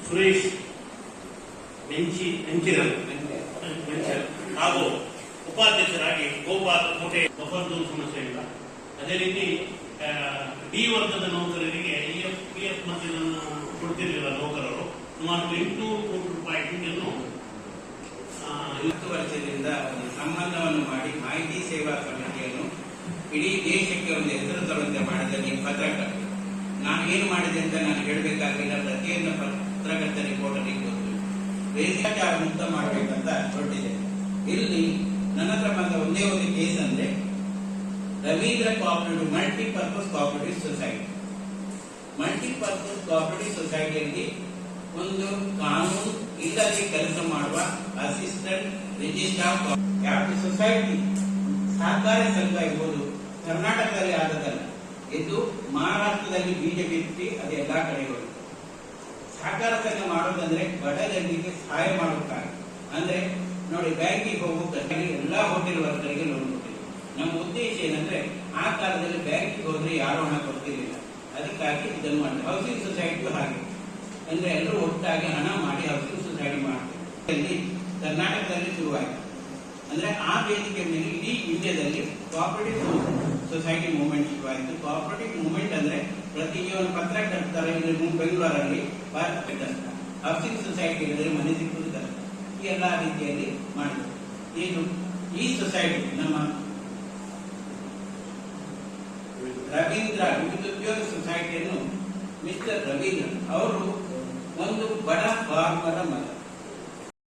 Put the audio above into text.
ಸುರೇಶ್ ಹಾಗೂ ಉಪಾಧ್ಯಕ್ಷರಾಗಿ ಗೋಪಾಲ್ ಕೋಟೆ ಬಫರ್ದು ಸಮಸ್ಯೆ ಇಲ್ಲ. ಅದೇ ರೀತಿ ಡಿ ವರ್ಗದ ನೌಕರರಿಗೆ EFPF ಮದ್ದನ್ನು ಕೊಡ್ತಿರ್ಲಿಲ್ಲ ನೌಕರರು. ಸುಮಾರು 800 ಕೋಟಿ ರೂಪಾಯಿ ಹಿಂದನ್ನು 10 ವರ್ಷದಿಂದ ಒಂದು ಸಂಬಂಧವನ್ನು ಮಾಡಿ ಮಾಹಿತಿ ಸೇವಾ ಸಮಿತಿಯನ್ನು ಇಡೀ ದೇಶಕ್ಕೆ ಒಂದು ಹೆಸರು ತರುವಂತೆ ಮಾಡಿದ ನೀವು ಪತ್ರಕರ್ತರು. ನಾನು ಏನು ಮಾಡಿದೆ ಅಂತ ನಾನು ಹೇಳಬೇಕಾಗಿಲ್ಲ. ಪ್ರತಿಯೊಂದು ಪತ್ರಕರ್ತ ರಿಪೋರ್ಟರ್ ಗೊತ್ತು. ಭ್ರಷ್ಟಾಚಾರ ಮುಕ್ತ ಮಾಡಬೇಕಂತ ಹೊರಟಿದೆ. ಇಲ್ಲಿ ನನ್ನ ಹತ್ರ ಬಂದ ಒಂದೇ ಒಂದು ಕೇಸ್ ಅಂದ್ರೆ Ravindra cooperative multipurpose cooperative society. Multipurpose cooperative ಸೊಸೈಟಿಯಲ್ಲಿ ಒಂದು ಕಾನೂನು ಇಲ್ಲದೆ ಕೆಲಸ ಮಾಡುವ ಅಸಿಸ್ಟೆಂಟ್ ರಿಜಿಸ್ಟ್ರಾರ್ ಸೊಸೈಟಿ ಸಹಕಾರ ಸಂಘ ಇರ್ಬೋದು. ಕರ್ನಾಟಕದಲ್ಲಿ ಆದದಲ್ಲ, ಇದು ಮಹಾರಾಷ್ಟ್ರದಲ್ಲಿ ಬಿಜೆಪಿ ಅದು ಎಲ್ಲಾ ಕಡೆ ಹೋಗಿದೆ. ಸಹಕಾರ ಸಂಘ ಮಾಡೋದಂದ್ರೆ ಬಡ ಜನರಿಗೆ ಸಹಾಯ ಮಾಡುತ್ತಾರೆ. ಅಂದ್ರೆ ನೋಡಿ, ಬ್ಯಾಂಕಿಗೆ ಹೋಗಬೇಕಾದ್ರೆ ಎಲ್ಲಾ ಹೋಟೆಲ್ ವರ್ಗರಿಗೆ ಲೋನ್ ಕೊಟ್ಟಿದೆ. ನಮ್ಮ ಉದ್ದೇಶ ಏನಂದ್ರೆ ಆ ಕಾಲದಲ್ಲಿ ಬ್ಯಾಂಕಿಗೆ ಹೋದ್ರೆ ಯಾರು ಹಣ ಕೊಡ್ತಿರ್ಲಿಲ್ಲ. ಅದಕ್ಕಾಗಿ ಇದನ್ನು ಮಾಡಿ ಹೌಸಿಂಗ್ ಸೊಸೈಟಿಯು ಹಾಗೆ ಅಂದ್ರೆ ಎಲ್ಲರೂ ಒಟ್ಟಾಗಿ ಹಣ ಮಾಡಿ ಹೌಸಿಂಗ್ ಸೊಸೈಟಿ ಮಾಡ್ತಾರೆ. ಕರ್ನಾಟಕದಲ್ಲಿ ಶುರುವಾಯಿತು. ಅಂದ್ರೆ ಆ ವೇದಿಕೆ ಮೇಲೆ ಇಡೀ ಇಂಡಿಯಾದಲ್ಲಿ ಕೋಆಪರೇಟಿವ್ ಸೊಸೈಟಿ ಮೂವ್ಮೆಂಟ್ ಶುರುವಾಯಿತು. ಕೋಆಪರೇಟಿವ್ ಮೂವ್ಮೆಂಟ್ ಅಂದ್ರೆ ಪ್ರತಿಯೊಂದು ಪತ್ರಕರ್ತರ ಬೆಂಗಳೂರಲ್ಲಿ ಹೌಸಿಂಗ್ ಸೊಸೈಟಿ ಹೇಳಿದ್ರೆ ಮನೆ ಸಿಕ್ಕುವುದು ಕಷ್ಟ. ಈ ಎಲ್ಲಾ ರೀತಿಯಲ್ಲಿ ಮಾಡಿದ್ರು. ಏನು ಈ ಸೊಸೈಟಿ ನಮ್ಮ ರವೀಂದ್ರ ನಿರುದ್ಯೋಗ ಸೊಸೈಟಿಯನ್ನು ಮಿಸ್ಟರ್ ರವೀಂದ್ರ ಅವರು ಒಂದು ಬಡ ಫಾರ್ಮರ ಮಗ.